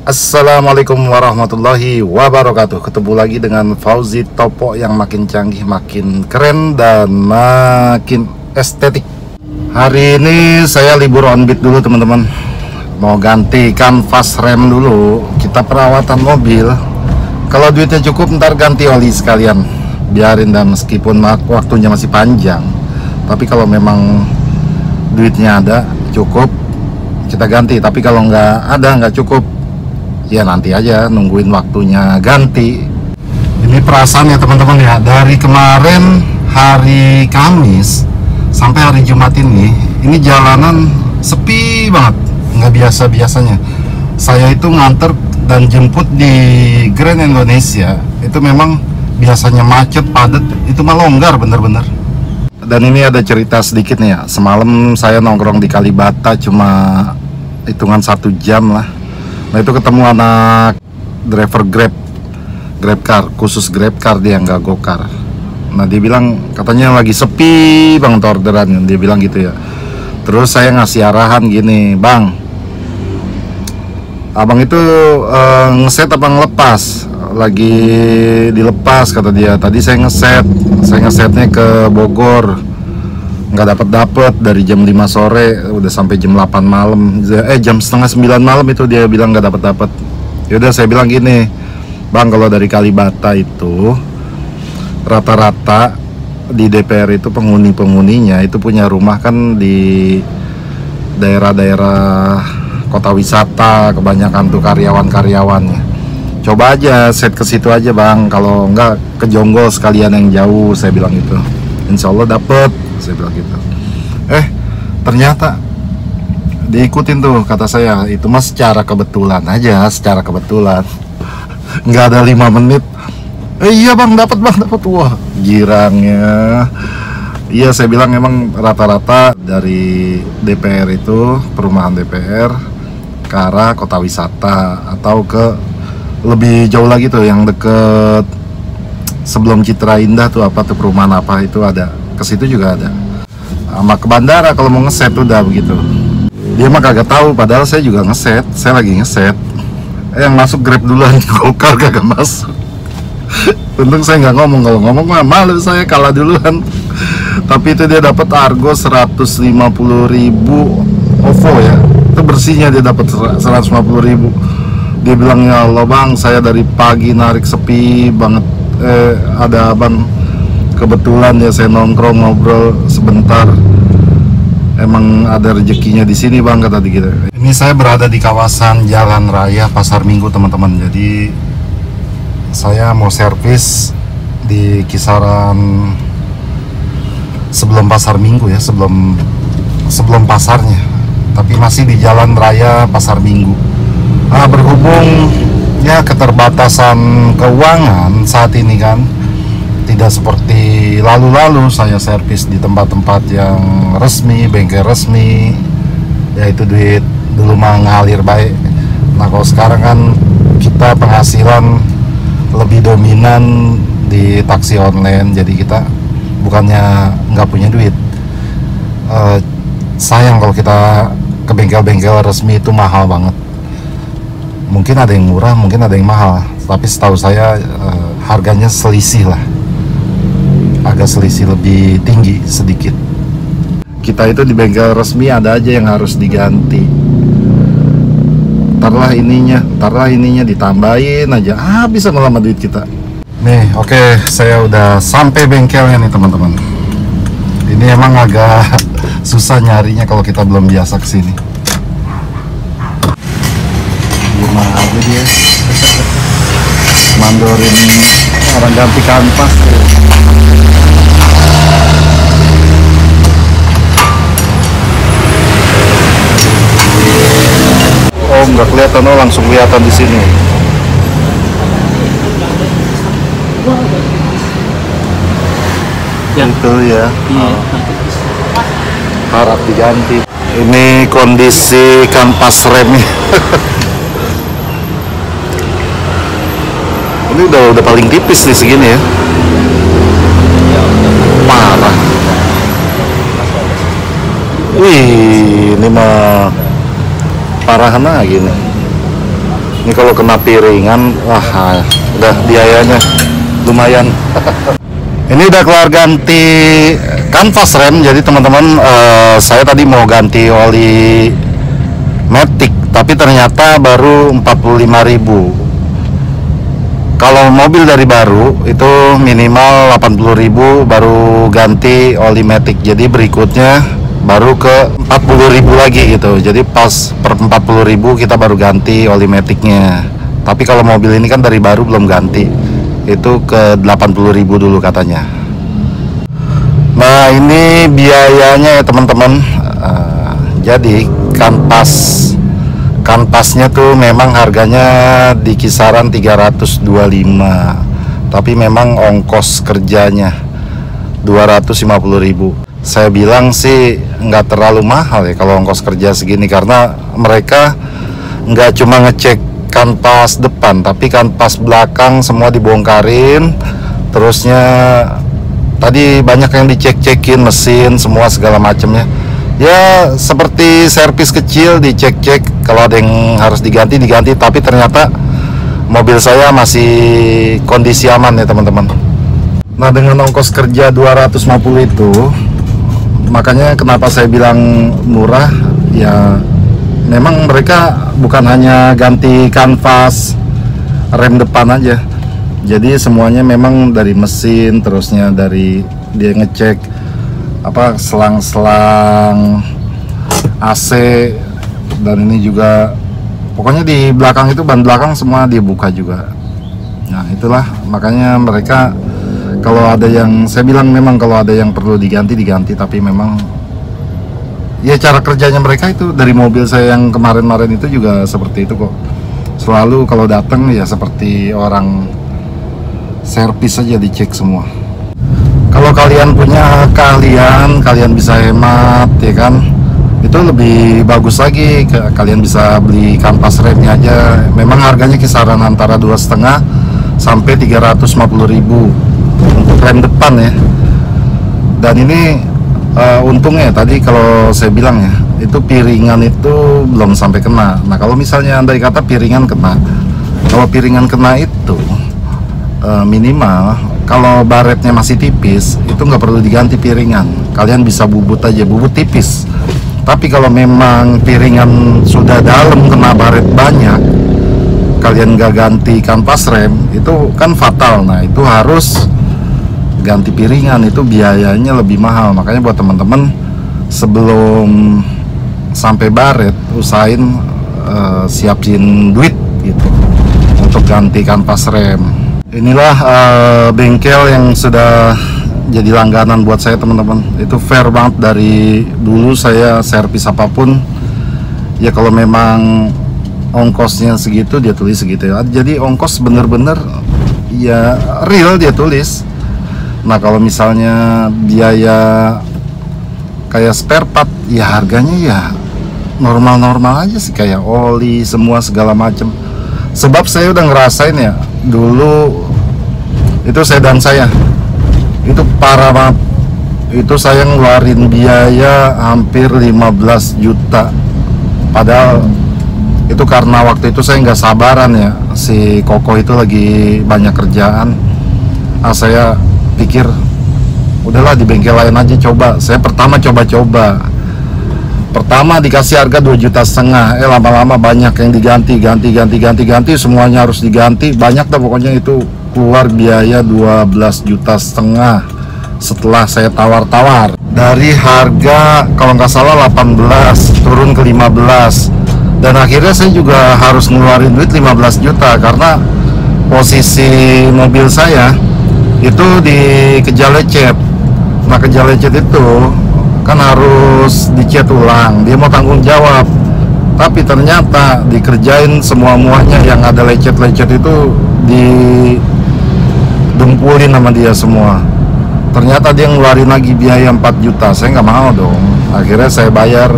Assalamualaikum warahmatullahi wabarakatuh. Ketemu lagi dengan Fauzi Topo yang makin canggih, makin keren, dan makin estetik. Hari ini saya libur on beat dulu teman-teman. Mau ganti kanvas rem dulu. Kita perawatan mobil. Kalau duitnya cukup ntar ganti oli sekalian. Biarin, dan meskipun waktunya masih panjang, tapi kalau memang duitnya ada cukup, kita ganti. Tapi kalau nggak cukup, ya nanti aja nungguin waktunya ganti. Ini perasaannya teman-teman ya, dari kemarin hari Kamis sampai hari Jumat ini jalanan sepi banget, nggak biasa-biasanya. Saya itu nganter dan jemput di Grand Indonesia, itu memang biasanya macet, padat, itu mah longgar bener-bener. Dan ini ada cerita sedikit nih ya, semalam saya nongkrong di Kalibata cuma hitungan 1 jam lah. Nah itu ketemu anak driver Grab car, khusus Grab car, dia nggak gokar. Nah dia bilang katanya lagi sepi banget orderan, dia bilang gitu ya. Terus saya ngasih arahan gini, bang, abang itu ngeset apa ngelepas? Lagi dilepas kata dia. Tadi saya ngesetnya ke Bogor, nggak dapet dari jam 5 sore udah sampai jam 8 malam, jam setengah 9 malam itu dia bilang nggak dapet. Yaudah saya bilang gini, bang, kalau dari Kalibata itu rata-rata di DPR itu penghuninya itu punya rumah kan di daerah-daerah kota wisata, kebanyakan tuh karyawannya. Coba aja set ke situ aja bang, kalau nggak ke Jonggol sekalian yang jauh, saya bilang gitu. Insya Allah dapet, saya bilang gitu. Ternyata diikutin tuh kata saya, itu mah secara kebetulan aja, secara kebetulan. Nggak ada 5 menit, iya bang, dapat bang, dapat. Wah girangnya. Iya, saya bilang emang rata-rata dari DPR itu, perumahan DPR ke arah kota wisata atau ke lebih jauh lagi tuh yang deket sebelum Citra Indah tuh, apa tuh perumahan apa itu ada, ke situ juga ada. Sama ke bandara kalau mau ngeset udah begitu. Dia mah kagak tahu, padahal saya juga ngeset, saya lagi ngeset. Yang masuk Grab duluan, gokar kagak masuk. Untung saya nggak ngomong, kalau ngomong mah malu saya, kalah duluan. Tapi itu dia dapat argo 150.000 OVO ya, itu bersihnya dia dapat 150.000. Dia bilang, ya Allah bang, saya dari pagi narik sepi banget. Ada abang kebetulan ya, saya nongkrong ngobrol sebentar. Emang ada rezekinya di sini bang, kata dia gitu. Ini saya berada di kawasan Jalan Raya Pasar Minggu teman-teman. Jadi saya mau servis di kisaran sebelum Pasar Minggu ya, sebelum pasarnya. Tapi masih di Jalan Raya Pasar Minggu. Nah, berhubung ya keterbatasan keuangan saat ini kan, tidak seperti lalu-lalu saya servis di tempat-tempat yang resmi, bengkel resmi, yaitu duit dulu mah ngalir baik. Nah kalau sekarang kan kita penghasilan lebih dominan di taksi online, jadi kita bukannya nggak punya duit, sayang kalau kita ke bengkel-bengkel resmi itu mahal banget. Mungkin ada yang murah, mungkin ada yang mahal, tapi setahu saya harganya selisih lah, agak selisih lebih tinggi sedikit. Kita itu di bengkel resmi ada aja yang harus diganti. Tarlah ininya ditambahin aja, bisa ngelama duit kita. Nih, oke, saya udah sampai bengkelnya nih teman-teman. Ini emang agak susah nyarinya kalau kita belum biasa kesini. Gimana aja dia mandorin orang ganti kanvas. Oh, nggak kelihatan, oh langsung kelihatan di sini. Itu ya. Harap diganti. Ini kondisi kanvas remnya. Ini udah paling tipis nih segini ya. Parah. Wih, ini mah parahan lagi nih. Ini kalau kena piringan, wah udah biayanya lumayan. Ini udah keluar ganti kanvas rem, jadi teman-teman saya tadi mau ganti oli Matic, tapi ternyata baru 45.000. Kalau mobil dari baru itu minimal 80.000 baru ganti oli Matic. Jadi berikutnya baru ke 40.000 lagi gitu. Jadi pas per 40.000 kita baru ganti oli Maticnya. Tapi kalau mobil ini kan dari baru belum ganti, itu ke 80.000 dulu katanya. Nah ini biayanya ya teman-teman. Jadi kanvasnya tuh memang harganya di kisaran 325, tapi memang ongkos kerjanya 250.000. Saya bilang sih nggak terlalu mahal ya kalau ongkos kerja segini, karena mereka nggak cuma ngecek kanvas depan, tapi kanvas belakang semua dibongkarin. Terusnya tadi banyak yang dicek-cekin mesin semua segala macamnya. Ya seperti servis kecil, dicek-cek kalau ada yang harus diganti, tapi ternyata mobil saya masih kondisi aman ya teman-teman. Nah dengan ongkos kerja 250 itu, makanya kenapa saya bilang murah, ya memang mereka bukan hanya ganti kanvas rem depan aja, jadi semuanya memang dari mesin, terusnya dari dia ngecek apa selang-selang AC, dan ini juga pokoknya di belakang itu ban belakang semua dibuka juga. Nah itulah makanya mereka kalau ada yang, saya bilang memang kalau ada yang perlu diganti, tapi memang ya cara kerjanya mereka itu dari mobil saya yang kemarin-kemarin itu juga seperti itu kok. Selalu kalau datang ya seperti orang servis aja, dicek semua. Kalau kalian punya keahlian, kalian bisa hemat ya kan, itu lebih bagus lagi. Kalian bisa beli kanvas remnya aja, memang harganya kisaran antara 2,5 sampai 350.000 untuk rem depan ya. Dan ini untungnya tadi kalau saya bilang ya, itu piringan itu belum sampai kena. Nah kalau misalnya andai kata piringan kena, kalau piringan kena itu minimal kalau baretnya masih tipis itu nggak perlu diganti piringan, kalian bisa bubut aja, bubut tipis. Tapi kalau memang piringan sudah dalam, kena baret banyak, kalian nggak ganti kanvas rem, itu kan fatal. Nah itu harus ganti piringan, itu biayanya lebih mahal. Makanya buat teman-teman sebelum sampai baret usahain siapin duit gitu untuk ganti kanvas rem. Inilah bengkel yang sudah jadi langganan buat saya teman-teman. Itu fair banget, dari dulu saya servis apapun ya kalau memang ongkosnya segitu dia tulis segitu ya. Jadi ongkos bener-bener ya real dia tulis. Nah kalau misalnya biaya kayak spare part ya harganya ya normal-normal aja sih, kayak oli semua segala macem. Sebab saya udah ngerasain ya, dulu itu sedan saya itu parah banget, itu saya ngeluarin biaya hampir 15 juta. Padahal itu karena waktu itu saya nggak sabaran ya, si Koko itu lagi banyak kerjaan. Saya pikir udahlah di bengkel lain aja coba. Saya pertama coba-coba, pertama dikasih harga 2,5 juta. Lama-lama banyak yang diganti, semuanya harus diganti, banyak dah pokoknya. Itu keluar biaya 12,5 juta setelah saya tawar-tawar. Dari harga kalau nggak salah 18 turun ke 15, dan akhirnya saya juga harus ngeluarin duit 15 juta karena posisi mobil saya itu di kejal lecet. Nah kejal lecet itu kan harus dicat ulang, dia mau tanggung jawab, tapi ternyata dikerjain semua-muanya yang ada lecet-lecet itu didempulin sama dia semua. Ternyata dia ngeluarin lagi biaya 4 juta, saya nggak mau dong. Akhirnya saya bayar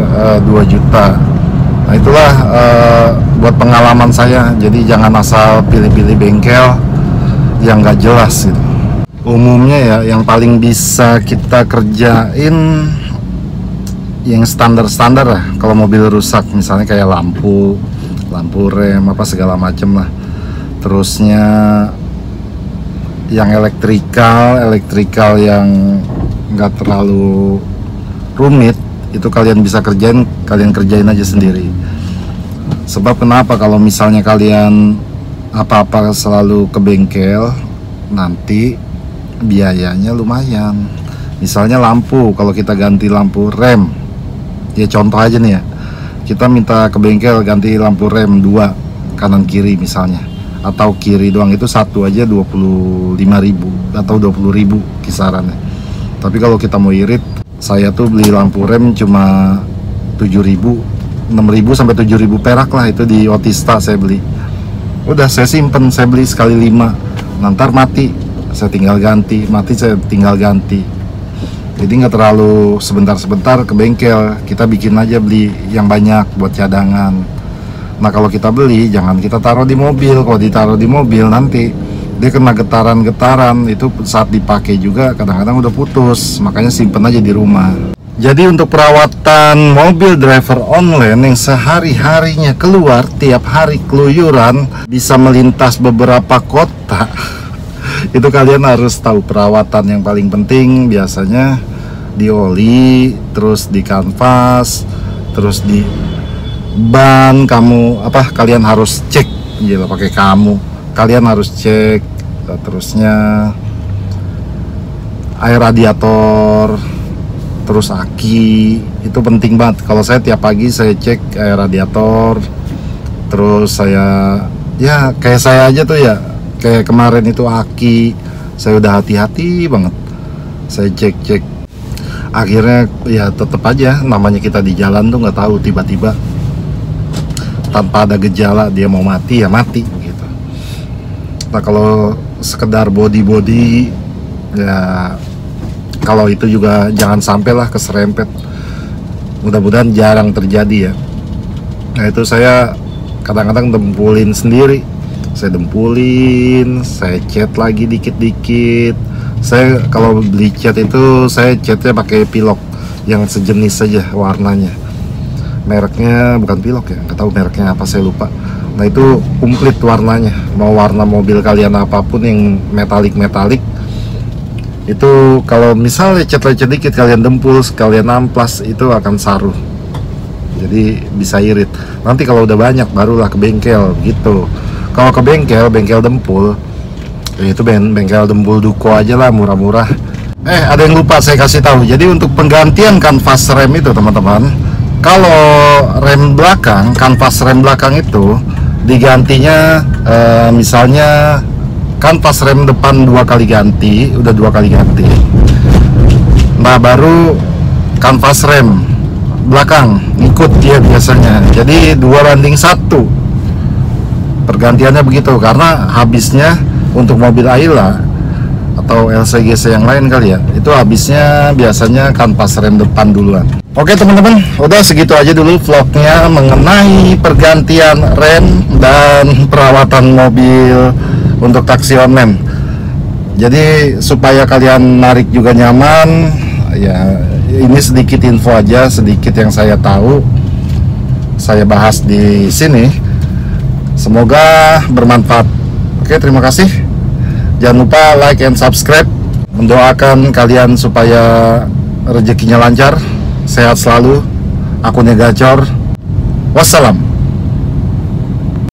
2 juta. Nah itulah buat pengalaman saya, jadi jangan asal pilih-pilih bengkel yang nggak jelas gitu. Umumnya ya yang paling bisa kita kerjain yang standar-standar lah. Kalau mobil rusak misalnya kayak lampu lampu rem apa segala macem lah. Terusnya yang elektrikal yang nggak terlalu rumit itu kalian bisa kalian kerjain aja sendiri. Sebab kenapa, kalau misalnya kalian apa-apa selalu ke bengkel, nanti biayanya lumayan. Misalnya lampu, kalau kita ganti lampu rem, ya contoh aja nih ya, kita minta ke bengkel ganti lampu rem 2 kanan kiri misalnya, atau kiri doang, itu satu aja 25.000 atau 20.000 kisarannya. Tapi kalau kita mau irit, saya tuh beli lampu rem cuma 7.000, 6.000 sampai 7.000 perak lah, itu di Otista saya beli. Udah saya simpen, saya beli sekali 5, nanti mati saya tinggal ganti, mati saya tinggal ganti. Jadi nggak terlalu sebentar-sebentar ke bengkel, kita bikin aja beli yang banyak buat cadangan. Nah kalau kita beli, jangan kita taruh di mobil. Kalau ditaruh di mobil nanti dia kena getaran-getaran, itu saat dipakai juga kadang-kadang udah putus. Makanya simpen aja di rumah. Jadi untuk perawatan mobil driver online yang sehari-harinya keluar, tiap hari keluyuran, bisa melintas beberapa kota, itu kalian harus tahu perawatan yang paling penting biasanya di oli, terus di kanvas, terus di ban. Kalian harus cek, gila pakai kalian harus cek. Terusnya air radiator, terus aki, itu penting banget. Kalau saya tiap pagi saya cek air radiator, terus saya ya kayak saya aja tuh ya, kayak kemarin itu aki saya udah hati-hati banget, saya cek. Akhirnya ya tetap aja, namanya kita di jalan tuh nggak tahu, tiba-tiba tanpa ada gejala dia mau mati ya mati gitu. Nah kalau sekedar body ya, kalau itu juga jangan sampailah keserempet. Mudah-mudahan jarang terjadi ya. Nah itu saya kadang-kadang dempulin sendiri. Saya dempulin, saya cat lagi dikit-dikit. Saya kalau beli cat itu saya catnya pakai pilok yang sejenis saja warnanya. Mereknya bukan pilok ya, nggak tahu mereknya apa, saya lupa. Nah itu komplit warnanya. Mau warna mobil kalian apapun yang metalik, itu kalau misalnya lecet dikit kalian dempul, kalian amplas, itu akan saruh. Jadi bisa irit. Nanti kalau udah banyak barulah ke bengkel gitu. Kalau ke bengkel dempul, ya itu bengkel dempul Duko aja lah, murah-murah. Ada yang lupa saya kasih tahu. Jadi untuk penggantian kanvas rem itu teman-teman, kalau rem belakang, kanvas rem belakang itu digantinya misalnya kanvas rem depan 2 kali ganti, udah 2 kali ganti. Nah baru kanvas rem belakang ngikut dia biasanya. Jadi 2:1 pergantiannya begitu, karena habisnya untuk mobil Ayla atau LCGC yang lain kali ya, itu habisnya biasanya kanvas rem depan duluan. Oke teman-teman, udah segitu aja dulu vlognya mengenai pergantian rem dan perawatan mobil untuk taksi online. Jadi supaya kalian narik juga nyaman ya, ini sedikit info aja, sedikit yang saya tahu saya bahas di sini. Semoga bermanfaat. Oke, terima kasih. Jangan lupa like and subscribe. Mendoakan kalian supaya rezekinya lancar, sehat selalu, akunnya gacor. Wassalam.